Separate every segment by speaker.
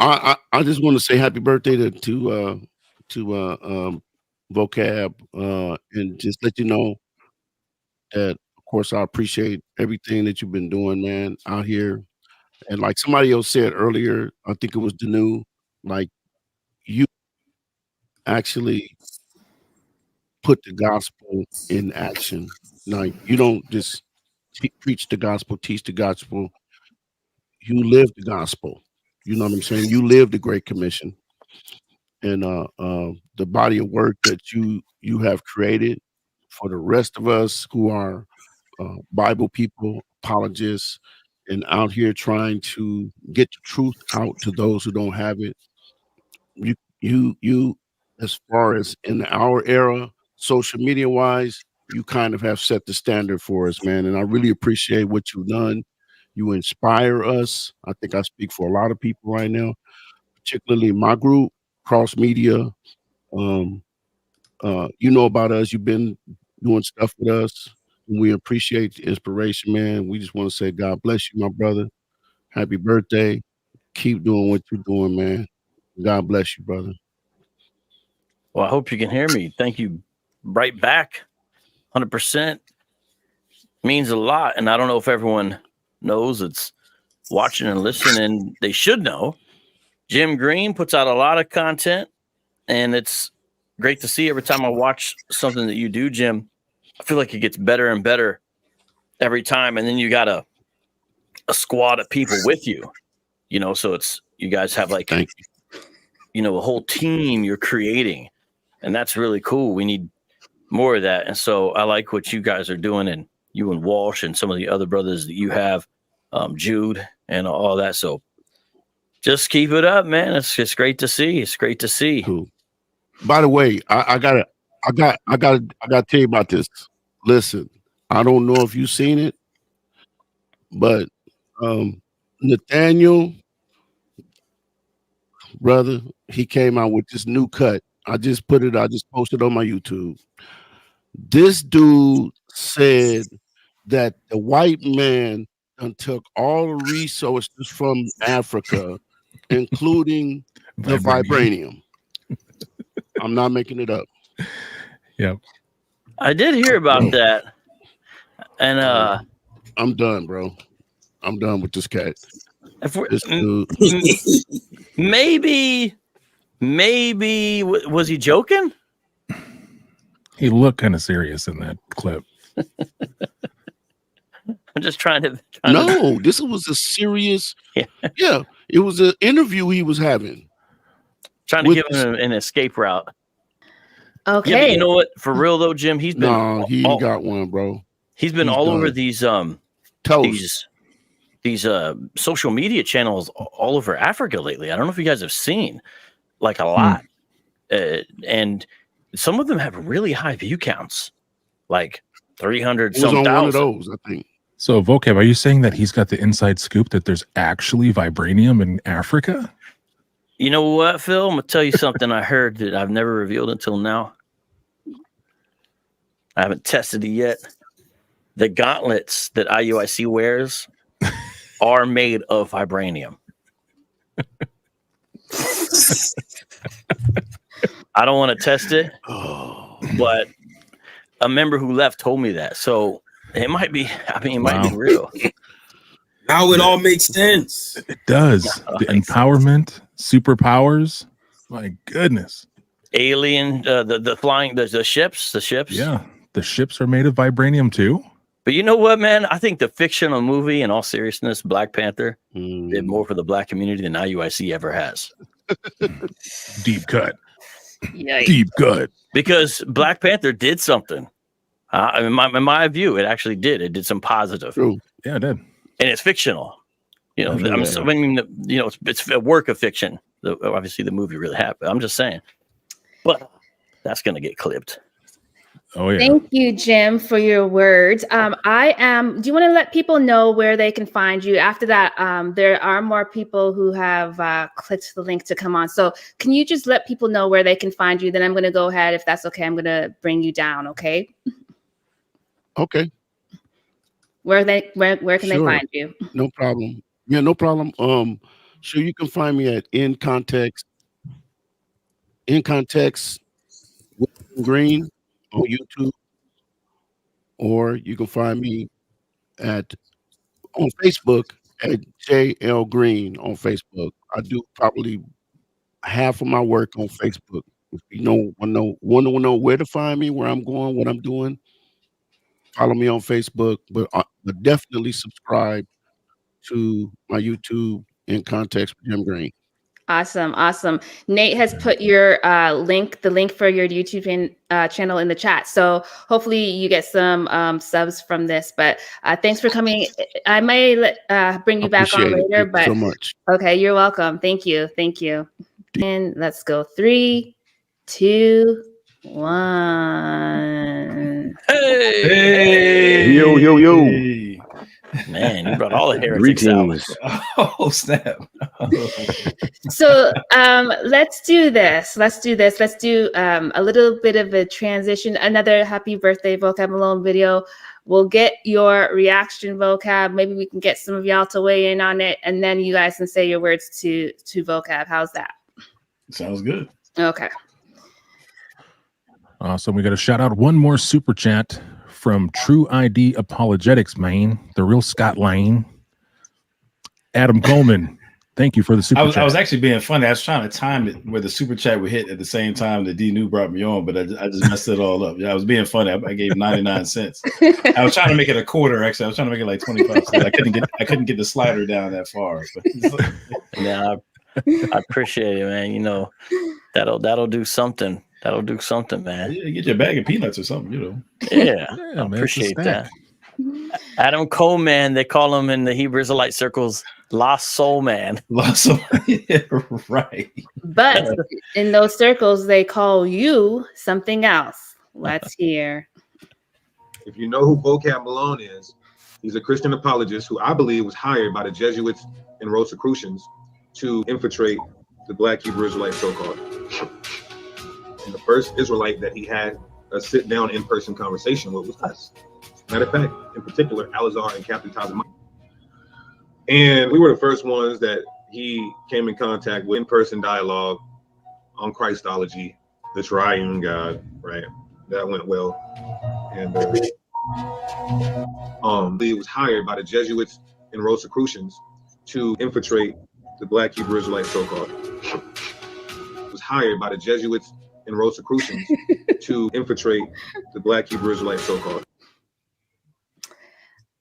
Speaker 1: I just want to say happy birthday to Vocab, and just let you know that, of course, I appreciate everything that you've been doing, man, out here. And like somebody else said earlier, I think it was Danu, like you actually put the gospel in action. Like you don't just preach the gospel, teach the gospel. You live the gospel. You know what I'm saying? You live the Great Commission, and the body of work that you have created for the rest of us who are Bible people, apologists, and out here trying to get the truth out to those who don't have it. You, as far as in our era, social media wise, you kind of have set the standard for us, man. And I really appreciate what you've done. You inspire us. I think I speak for a lot of people right now, particularly my group, cross media. Um, you know about us. You've been doing stuff with us. And we appreciate the inspiration, man. We just want to say, God bless you, my brother. Happy birthday. Keep doing what you're doing, man. God bless you, brother.
Speaker 2: Well, I hope you can hear me. Thank you right back. 100% means a lot. And I don't know if everyone knows it's watching and listening. They should know. Jim Green puts out a lot of content, and it's great to see every time I watch something that you do, Jim. I feel like it gets better and better every time. And then you got a squad of people with you, so it's, you guys have like,
Speaker 1: Thank you.
Speaker 2: A whole team you're creating, and that's really cool. We need more of that. And so I like what you guys are doing, and you and Walsh and some of the other brothers that you have, Jude and all that. So just keep it up, man. It's great to see. It's great to see.
Speaker 1: Cool. By the way, I gotta tell you about this. Listen, I don't know if you've seen it, but Nathaniel, brother, he came out with this new cut. I just posted on my YouTube. This dude said that the white man done took all the resources from Africa, including the vibranium. I'm not making it up.
Speaker 3: Yep.
Speaker 2: I did hear about that. And
Speaker 1: I'm done, bro. I'm done with this cat. This dude.
Speaker 2: Maybe was he joking?
Speaker 3: He looked kind of serious in that clip.
Speaker 2: I'm just trying to.
Speaker 1: This was a serious. Yeah, it was an interview he was having.
Speaker 2: Trying to give him an escape route.
Speaker 4: Okay.
Speaker 2: Yeah, you know what? For real though, Jim, he's been.
Speaker 1: He ain't got one, bro.
Speaker 2: He's been all over these social media channels all over Africa lately. I don't know if you guys have seen, like, a lot, and some of them have really high view counts, like 300 some
Speaker 1: on
Speaker 2: thousand.
Speaker 1: One of those, I think.
Speaker 3: So, Vocab, are you saying that he's got the inside scoop that there's actually vibranium in Africa?
Speaker 2: You know what, Phil? I'm gonna tell you something I heard that I've never revealed until now. I haven't tested it yet. The gauntlets that IUIC wears are made of vibranium. I don't want to test it, but a member who left told me that. So it might be, it might be real.
Speaker 5: Now it all makes sense.
Speaker 3: It does. The empowerment, superpowers. My goodness.
Speaker 2: Alien, the flying, the ships.
Speaker 3: Yeah. The ships are made of vibranium too.
Speaker 2: But you know what, man? I think the fictional movie, in all seriousness, Black Panther, did more for the black community than IUIC ever has.
Speaker 3: Deep cut.
Speaker 4: Yikes.
Speaker 3: Deep cut.
Speaker 2: Because Black Panther did something. In my view, it actually did. It did some positive.
Speaker 1: True.
Speaker 3: Yeah, it did.
Speaker 2: And it's fictional. It's a work of fiction. Obviously, the movie really happened. I'm just saying. But that's going to get clipped.
Speaker 3: Oh, yeah.
Speaker 4: Thank you, Jim, for your words. Do you want to let people know where they can find you? After that, there are more people who have clicked the link to come on. So can you just let people know where they can find you? Then I'm going to go ahead. If that's okay, I'm going to bring you down. Okay.
Speaker 1: Okay.
Speaker 4: Where can they find you?
Speaker 1: No problem. Yeah, no problem. Sure, you can find me at in context with Green on YouTube, or you can find me at on Facebook at JL Green on Facebook. I do probably half of my work on Facebook. If you want to know where to find me, where I'm going, what I'm doing, follow me on Facebook. But definitely subscribe to my YouTube in context with Jim Green.
Speaker 4: Awesome. Awesome. Nate has put your the link for your YouTube channel in the chat. So hopefully you get some subs from this, but thanks for coming. I may bring you back on later, but
Speaker 1: so much.
Speaker 4: Okay. You're welcome. Thank you. Thank you. And let's go 3, 2, 1.
Speaker 2: Hey.
Speaker 6: Yo.
Speaker 2: Man, you brought all the heretics out.
Speaker 6: Oh, snap.
Speaker 4: So let's do this. Let's do a little bit of a transition. Another happy birthday Vocab Malone video. We'll get your reaction vocab. Maybe we can get some of y'all to weigh in on it, and then you guys can say your words to vocab. How's that?
Speaker 6: Sounds good.
Speaker 4: Okay.
Speaker 3: Awesome. We got to shout out one more super chat from True ID Apologetics, Maine, the real Scott Lane. Adam Coleman, thank you for the super chat.
Speaker 6: I was actually being funny. I was trying to time it where the super chat would hit at the same time that D New brought me on, but I just messed it all up. Yeah, I was being funny. I gave 99 cents. I was trying to make it a quarter. Actually, I was trying to make it like 25 cents. I couldn't get the slider down that far. But.
Speaker 2: Yeah, I appreciate it, man. You know, that'll do something. That'll do something, man.
Speaker 6: Yeah, get your bag of peanuts or something, you know.
Speaker 2: Yeah, I appreciate that. Adam Coleman, they call him in the Hebrew Israelite circles, Lost Soul Man.
Speaker 6: Lost Soul, yeah, right.
Speaker 4: But in those circles, they call you something else. Let's hear.
Speaker 7: If you know who Vocab Malone is, he's a Christian apologist who I believe was hired by the Jesuits and Rosicrucians to infiltrate the Black Hebrew Israelite so-called. And the first Israelite that he had a sit-down in-person conversation with was us. Matter of fact, in particular, Alazar and Captain Tazama. And we were the first ones that he came in contact with in-person dialogue on Christology, the triune God, right? That went well. And he was hired by the Jesuits and Rosicrucians to infiltrate the Black Hebrew Israelite so-called. Was hired by the Jesuits and Rosicrucians to infiltrate the Black Hebrew Israelite so-called.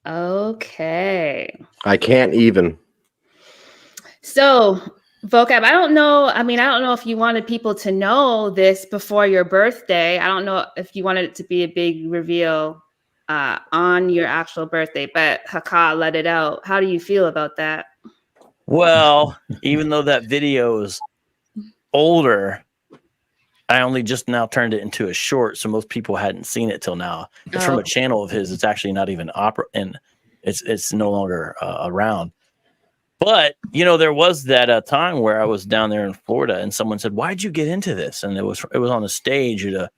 Speaker 4: Okay.
Speaker 8: I can't even.
Speaker 4: So, vocab, I don't know. I mean, I don't know if you wanted people to know this before your birthday. I don't know if you wanted it to be a big reveal on your actual birthday, but Haka let it out. How do you feel about that?
Speaker 2: Well, even though that video is older, I only just now turned it into a short, so most people hadn't seen it till now. It's from a channel of his. It's actually not even and it's no longer around. But you know, there was that time where I was down there in Florida, and someone said, "Why'd you get into this?" And it was on a stage at a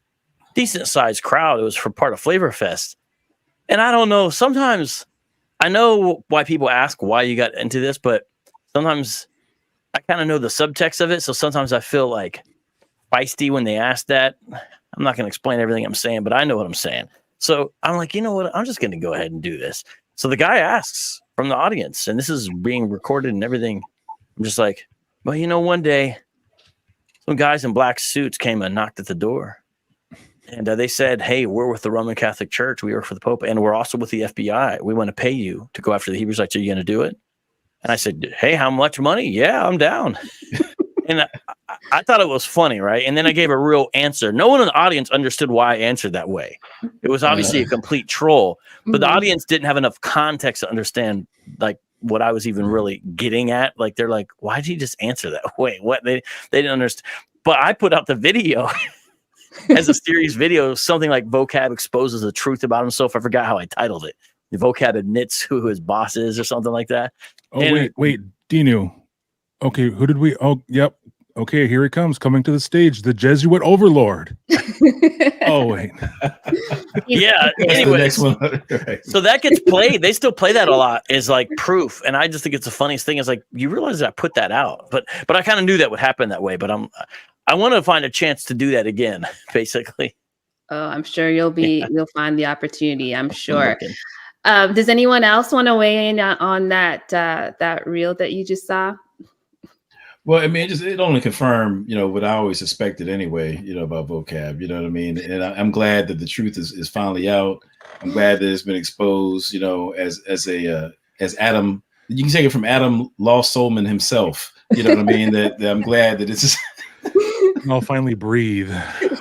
Speaker 2: decent sized crowd. It was for part of Flavor Fest, and I don't know. Sometimes I know why people ask why you got into this, but sometimes I kind of know the subtext of it. So sometimes I feel like feisty when they ask that. I'm not going to explain everything I'm saying, but I know what I'm saying. So I'm like, you know what? I'm just going to go ahead and do this. So the guy asks from the audience, and this is being recorded and everything. I'm just like, well, you know, one day some guys in black suits came and knocked at the door. And they said, hey, we're with the Roman Catholic Church. We work for the Pope, and we're also with the FBI. We want to pay you to go after the Hebrews. Like, are you going to do it? And I said, hey, how much money? Yeah, I'm down. And I thought it was funny, right? And then I gave a real answer. No one in the audience understood why I answered that way. It was obviously a complete troll, but the audience didn't have enough context to understand like what I was even really getting at. Like they're like, why did you just answer that way? What they didn't understand. But I put out the video as a series video, something like Vocab exposes the truth about himself. I forgot how I titled it. The Vocab admits who his boss is or something like that.
Speaker 3: Oh, and wait, Dinu. Okay, who did we? Oh, yep. Okay, here he comes, coming to the stage, the Jesuit overlord. Oh wait.
Speaker 2: Yeah.
Speaker 6: That's the
Speaker 2: Anyway,
Speaker 6: next one. Right.
Speaker 2: so that gets played. They still play that a lot. Is like proof, and I just think it's the funniest thing. Is like you realize I put that out, but I kind of knew that would happen that way. But I want to find a chance to do that again. Basically.
Speaker 4: Oh, I'm sure you'll find the opportunity. I'm sure.
Speaker 2: looking.
Speaker 4: Does anyone else want to weigh in on that reel that you just saw?
Speaker 6: Well, I mean, it only confirmed, what I always suspected anyway, about vocab, you know what I mean? And I'm glad that the truth is finally out. I'm glad that it's been exposed, as Adam, you can take it from Adam Lost Soulman himself, you know what I mean? That I'm glad that it's
Speaker 3: I'll finally breathe.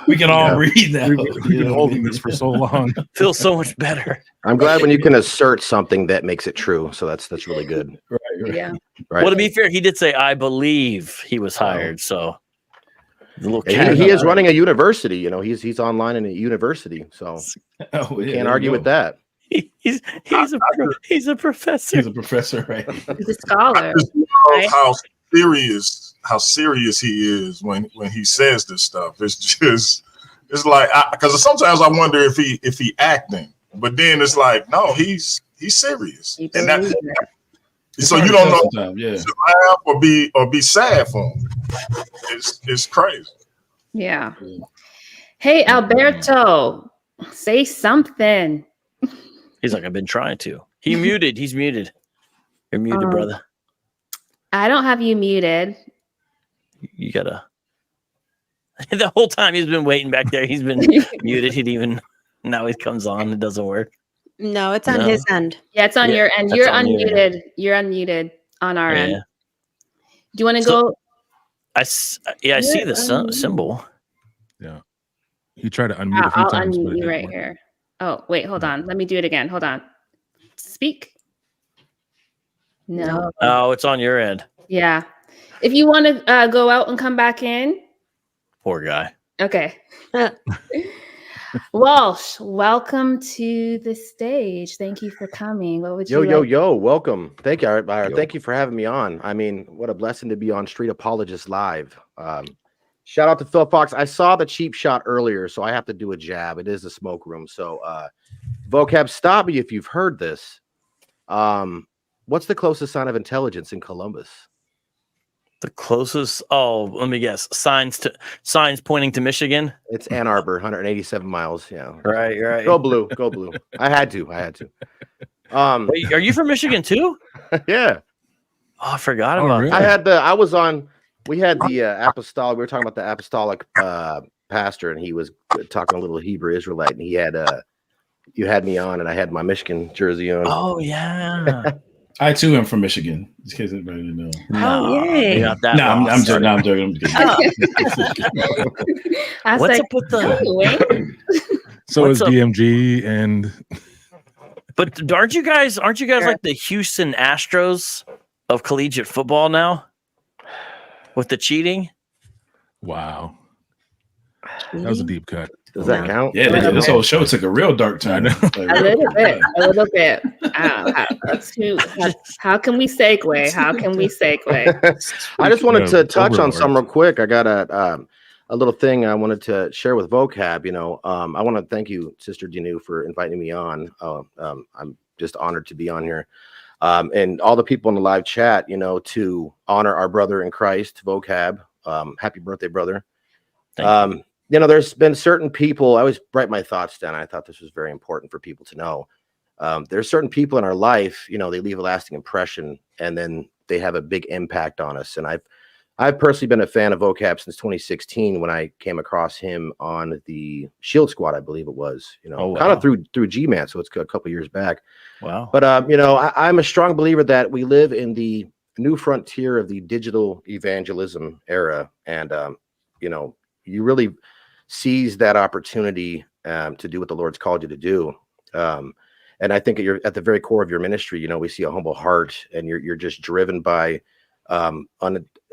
Speaker 6: we can all breathe now.
Speaker 3: We've been holding this for so long.
Speaker 2: Feels so much better.
Speaker 8: I'm glad when you can assert something that makes it true. So that's really good.
Speaker 6: Right.
Speaker 4: Yeah.
Speaker 8: Right.
Speaker 2: Well, to be fair, he did say, "I believe he was hired." So the little
Speaker 8: And he is running a university. He's online in a university, so can't argue with that.
Speaker 2: He's a professor.
Speaker 6: He's a professor, right?
Speaker 4: He's a scholar.
Speaker 9: I just love how serious he is when he says this stuff. It's like, because sometimes I wonder if he acting, but then it's like, no, he's serious, and that. So you don't know to laugh or be sad for him. It's crazy.
Speaker 4: Yeah. Hey, Alberto, say something.
Speaker 2: He's like, I've been trying to. He's muted. You're muted, brother.
Speaker 4: I don't have you muted.
Speaker 2: You gotta. The whole time he's been waiting back there. He's been muted. Now he comes on. It doesn't work.
Speaker 10: No, it's on his end.
Speaker 4: Yeah, it's on your end. You're unmuted. You're unmuted on our end. Do you want to go?
Speaker 2: I see the symbol.
Speaker 3: Yeah. You try to unmute a few
Speaker 4: I'll
Speaker 3: times.
Speaker 4: unmute you right here. Oh, wait, hold on. Let me do it again. Hold on. Speak. No.
Speaker 2: Oh, it's on your end.
Speaker 4: Yeah. If you want to go out and come back in.
Speaker 2: Poor guy.
Speaker 4: Okay. Walsh, welcome to the stage. Thank you for coming. What would you
Speaker 8: Yo, welcome. Thank you. Thank you for having me on. I mean, what a blessing to be on Street Apologist Live. Shout out to Phil Fox. I saw the cheap shot earlier, so I have to do a jab. It is a smoke room. So vocab, stop me if you've heard this. What's the closest sign of intelligence in Columbus?
Speaker 2: The closest, let me guess. Signs pointing to Michigan.
Speaker 8: It's Ann Arbor, 187 miles. Yeah.
Speaker 2: Right.
Speaker 8: Go blue. I had to.
Speaker 2: Wait, are you from Michigan too?
Speaker 8: Yeah.
Speaker 2: Oh, I forgot about
Speaker 3: really?
Speaker 2: that.
Speaker 8: We had the apostolic. We were talking about the apostolic pastor, and he was talking a little Hebrew Israelite, and he had you had me on, and I had my Michigan jersey on.
Speaker 2: Oh yeah.
Speaker 6: I too am from Michigan. In case anybody didn't know.
Speaker 10: Oh, yay.
Speaker 6: I'm joking. I'm joking.
Speaker 2: What's up with the?
Speaker 3: So is DMG and.
Speaker 2: But aren't you guys like the Houston Astros of collegiate football now? With the cheating?
Speaker 3: Wow. That was a deep cut.
Speaker 8: Does that count?
Speaker 6: Yeah, this whole show took a real dark turn.
Speaker 4: A little bit. How can we segue?
Speaker 8: I just wanted to touch on some real quick. I got a little thing I wanted to share with vocab. I want to thank you, Sister Dinu, for inviting me on. I'm just honored to be on here. And all the people in the live chat, to honor our brother in Christ, vocab. Happy birthday, brother. There's been certain people, I always write my thoughts down. I thought this was very important for people to know. There's certain people in our life, they leave a lasting impression, and then they have a big impact on us. And I've personally been a fan of vocab since 2016 when I came across him on the Shield Squad, I believe it was, kind of through G-Man. So it's a couple years back.
Speaker 2: Wow.
Speaker 8: But, I'm a strong believer that we live in the new frontier of the digital evangelism era. And, you really seize that opportunity to do what the Lord's called you to do. And I think at the very core of your ministry, we see a humble heart, and you're just driven by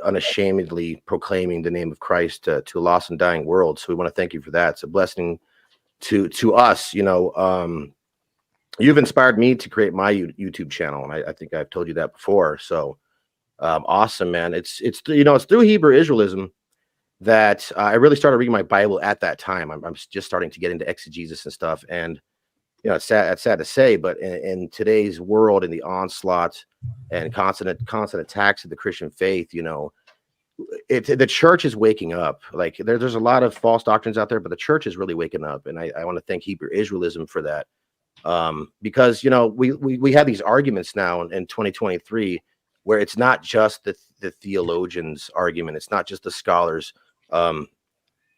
Speaker 8: unashamedly proclaiming the name of Christ to a lost and dying world. So we want to thank you for that. It's a blessing to us. You've inspired me to create my YouTube channel, and I think I've told you that before. So awesome, man. It's through Hebrew Israelism that I really started reading my Bible at that time. I'm just starting to get into exegesis and stuff. And, you know, it's sad to say, but in today's world, in the onslaught and constant attacks of the Christian faith, you know, the church is waking up. Like there's a lot of false doctrines out there, but the church is really waking up. And I want to thank Hebrew Israelism for that. Because, you know, we have these arguments now in 2023 where it's not just the theologians' argument. It's not just the scholars'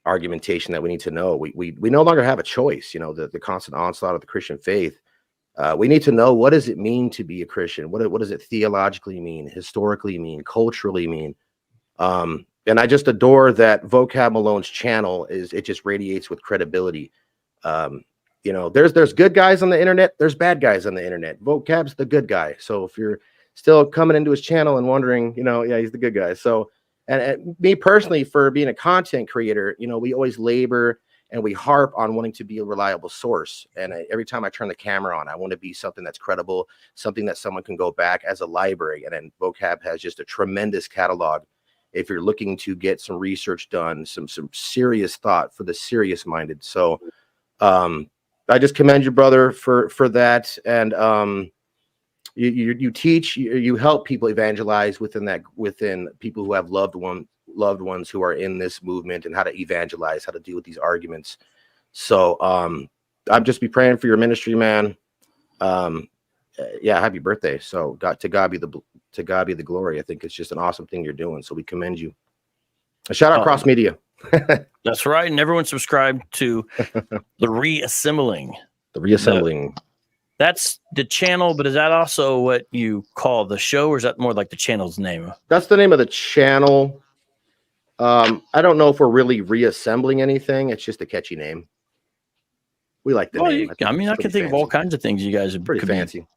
Speaker 8: argumentation that we need to know. We no longer have a choice. You know, the constant onslaught of the Christian faith. We need to know, what does it mean to be a Christian? What does it theologically mean, historically mean, culturally mean? And I just adore that Vocab Malone's channel it just radiates with credibility. You know, there's good guys on the internet, there's bad guys on the internet. Vocab's the good guy. So if you're still coming into his channel and wondering, you know, yeah, he's the good guy. So, and me personally, for being a content creator, you know, we always labor and we harp on wanting to be a reliable source. And every time I turn the camera on, I want to be something that's credible, something that someone can go back as a library. And then Vocab has just a tremendous catalog. If you're looking to get some research done, some serious thought for the serious minded. So, I just commend you, brother, for that. And you teach, you help people evangelize within people who have loved ones who are in this movement, and how to evangelize, how to deal with these arguments. So I'm just be praying for your ministry, man. Yeah, happy birthday. So to God be the glory. I think it's just an awesome thing you're doing. So we commend you. A shout out Cross Media.
Speaker 2: That's right. And everyone subscribe to the Reassembling.
Speaker 8: The Reassembling.
Speaker 2: That's the channel, but is that also what you call the show, or is that more like the channel's name?
Speaker 8: That's the name of the channel. I don't know if we're really reassembling anything. It's just a catchy name. We like the name.
Speaker 2: I can think of all kinds of things you guys are
Speaker 8: pretty fancy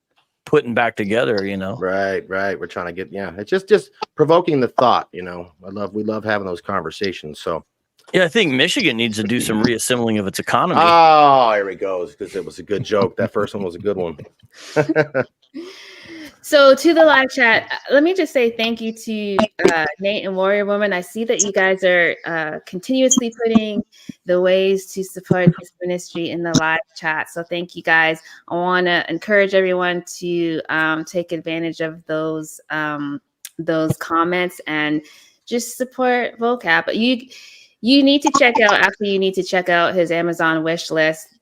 Speaker 2: putting back together, you know.
Speaker 8: Right. We're trying to get, it's just provoking the thought, you know. We love having those conversations. So
Speaker 2: yeah, I think Michigan needs to do some reassembling of its economy.
Speaker 8: Oh, here he goes, because it was a good joke. That first one was a good one.
Speaker 4: So to the live chat, let me just say thank you to Nate and Warrior Woman. I see that you guys are continuously putting the ways to support this ministry in the live chat. So thank you guys. I want to encourage everyone to take advantage of those comments and just support Vocab. But you need to check out his Amazon wish list.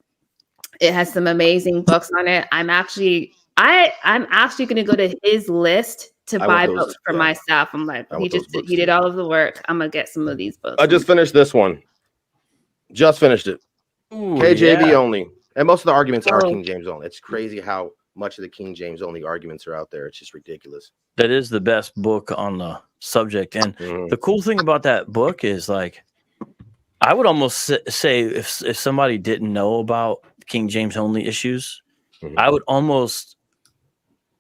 Speaker 4: It has some amazing books on it. I'm actually going to go to his list to buy books for myself. I'm like, he did all of the work. I'm gonna get some of these books.
Speaker 8: I just finished this one. Just finished it.
Speaker 2: Ooh,
Speaker 8: KJV only, and most of the arguments are King James only. It's crazy how much of the King James only arguments are out there. It's just ridiculous.
Speaker 2: That is the best book on the subject, and the cool thing about that book is, like, I would almost say if somebody didn't know about King James only issues, I would almost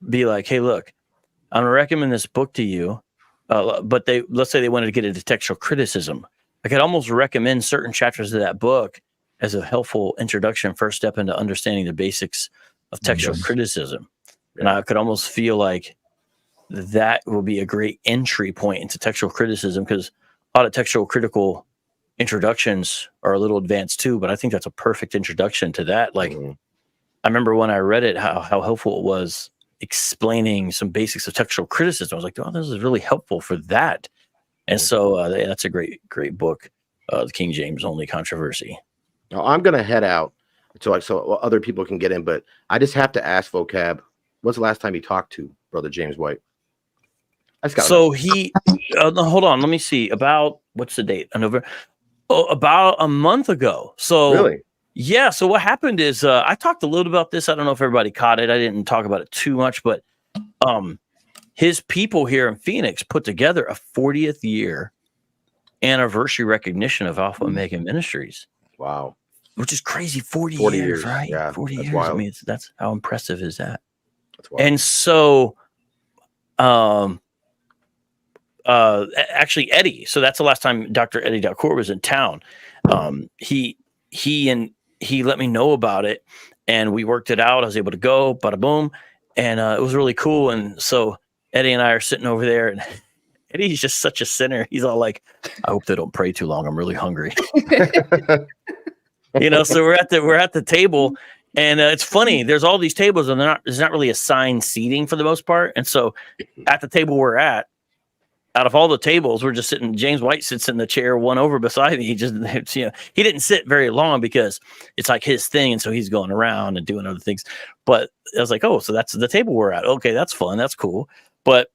Speaker 2: be like, hey, look, I'm gonna recommend this book to you, but let's say they wanted to get into textual criticism. I could almost recommend certain chapters of that book as a helpful introduction, first step into understanding the basics of textual criticism. And I could almost feel like that will be a great entry point into textual criticism, because a lot of textual critical introductions are a little advanced too, but I think that's a perfect introduction to that. Like, I remember when I read it, how helpful it was explaining some basics of textual criticism. I was like, oh, this is really helpful for that. And so that's a great book, The King James Only Controversy.
Speaker 8: Now, I'm going to head out so other people can get in, but I just have to ask Vocab, when's the last time you talked to Brother James White?
Speaker 2: So he, hold on, let me see. About, what's the date? November. Oh, about a month ago. So
Speaker 8: really?
Speaker 2: Yeah. So what happened is I talked a little about this. I don't know if everybody caught it. I didn't talk about it too much, but his people here in Phoenix put together a 40th year anniversary recognition of Alpha Omega Ministries.
Speaker 8: Wow.
Speaker 2: Which is crazy. 40 years, right?
Speaker 8: Yeah,
Speaker 2: 40 years.
Speaker 8: Wild.
Speaker 2: I mean, that's how impressive is that?
Speaker 8: That's wild.
Speaker 2: And so actually Eddie, so that's the last time Dr. Eddie Dalcour was in town. He let me know about it, and we worked it out. I was able to go, bada boom, and it was really cool. And so Eddie and I are sitting over there, Eddie's just such a sinner. He's all like, I hope they don't pray too long. I'm really hungry. So we're at the table, and it's funny. There's all these tables, and there's not really assigned seating for the most part. And so at the table we're at, out of all the tables, we're just sitting. James White sits in the chair one over beside me. He didn't sit very long because it's like his thing, and so he's going around and doing other things. But I was like, oh, so that's the table we're at. Okay, that's fun. That's cool. But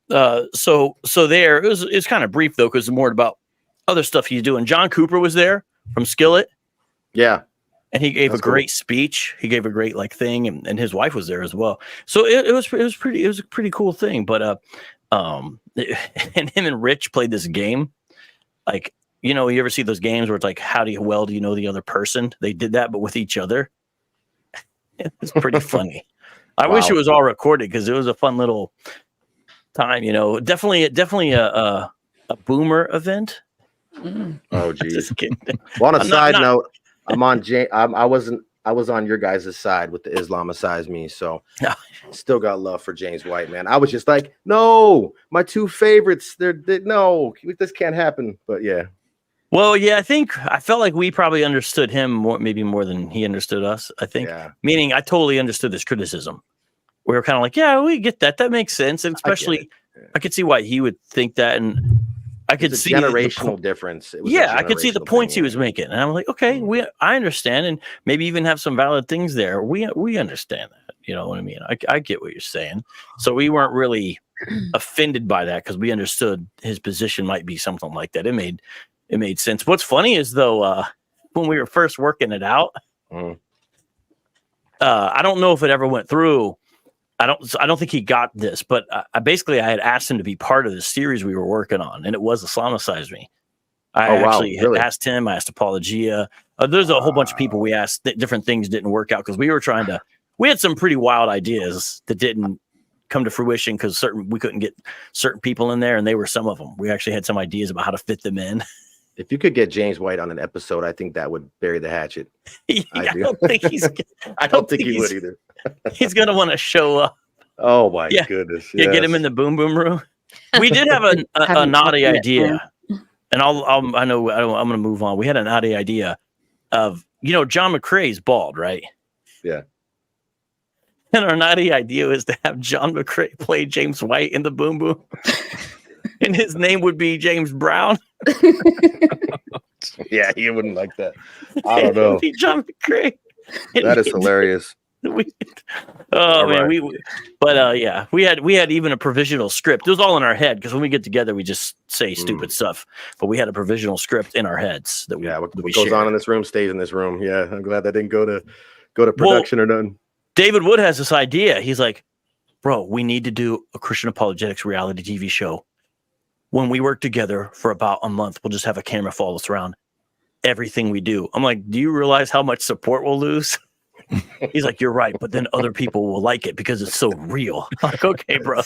Speaker 2: so there it was kind of brief though, because more about other stuff he's doing. John Cooper was there from Skillet.
Speaker 8: Yeah.
Speaker 2: And he gave a great speech. He gave a great thing, and his wife was there as well. So it was a pretty cool thing. But and him and Rich played this game. You ever see those games where it's like, how well do you know the other person? They did that, but with each other. It was pretty funny. I wish it was all recorded because it was a fun little time. Definitely a boomer event.
Speaker 8: Oh geez. Well, on a side note, I'm on I was on your guys' side with the Islamicize me, so still got love for James White, man. I was just like, no, my two favorites, no, this can't happen. But yeah.
Speaker 2: Well, yeah, I felt like we probably understood him maybe more than he understood us. I think, meaning I totally understood this criticism. We were kind of like, yeah, we get that. That makes sense, and especially I could see why he would think that, and I could see
Speaker 8: generational difference.
Speaker 2: I could see the points he was making, and I'm like, okay, I understand, and maybe even have some valid things there. We understand that, you know what I mean? I get what you're saying. So we weren't really offended by that because we understood his position might be something like that. It made sense. What's funny is though, when we were first working it out, I don't know if it ever went through. I don't think he got this, but I had asked him to be part of the series we were working on, and it was Islamicize Me. I had asked him. I asked Apologia. There's a whole bunch of people we asked. Different things didn't work out because we were trying to. We had some pretty wild ideas that didn't come to fruition because we couldn't get certain people in there, and they were some of them. We actually had some ideas about how to fit them in.
Speaker 8: If you could get James White on an episode, I think that would bury the hatchet.
Speaker 2: I don't think
Speaker 8: he would either.
Speaker 2: He's gonna want to show up.
Speaker 8: Oh my goodness!
Speaker 2: Yeah, get him in the boom boom room. We did have a naughty idea, and I'm gonna move on. We had a naughty idea of John McCrae's bald, right?
Speaker 8: Yeah.
Speaker 2: And our naughty idea is to have John McCrae play James White in the boom boom, and his name would be James Brown.
Speaker 8: Yeah, he wouldn't like that. I don't know.
Speaker 2: John McCrae.
Speaker 8: That is hilarious.
Speaker 2: We had even a provisional script. It was all in our head because when we get together, we just say stupid stuff. But we had a provisional script in our heads that
Speaker 8: what goes on in this room stays in this room. Yeah, I'm glad that didn't go to production or nothing.
Speaker 2: David Wood has this idea. He's like, bro, we need to do a Christian apologetics reality TV show. When we work together for about a month, we'll just have a camera follow us around everything we do. I'm like, do you realize how much support we'll lose? He's like, you're right, but then other people will like it because it's so real. I'm like, okay, bro.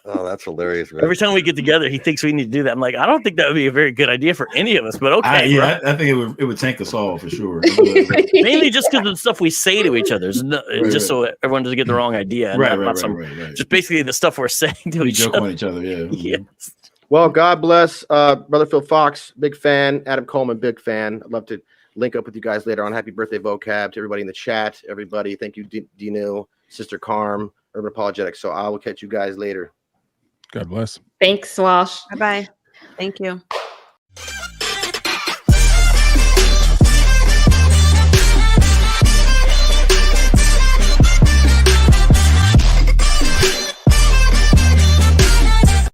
Speaker 8: Oh, that's hilarious. Man.
Speaker 2: Every time we get together, he thinks we need to do that. I'm like, I don't think that would be a very good idea for any of us, but okay.
Speaker 6: I think it would tank us all for sure.
Speaker 2: Mainly just because of the stuff we say to each other, so everyone doesn't get the wrong idea.
Speaker 6: Right.
Speaker 2: Just basically the stuff we're saying to each other.
Speaker 6: We joke on each other, yeah.
Speaker 2: Yes.
Speaker 8: Well, God bless Brother Phil Fox, big fan. Adam Coleman, big fan. I'd love to link up with you guys later on. Happy birthday, Vocab, to everybody in the chat. Everybody, thank you, Dino, Sister Carm, Urban Apologetics. So I will catch you guys later.
Speaker 3: God bless.
Speaker 4: Thanks, Walsh.
Speaker 10: Bye-bye. Thank you.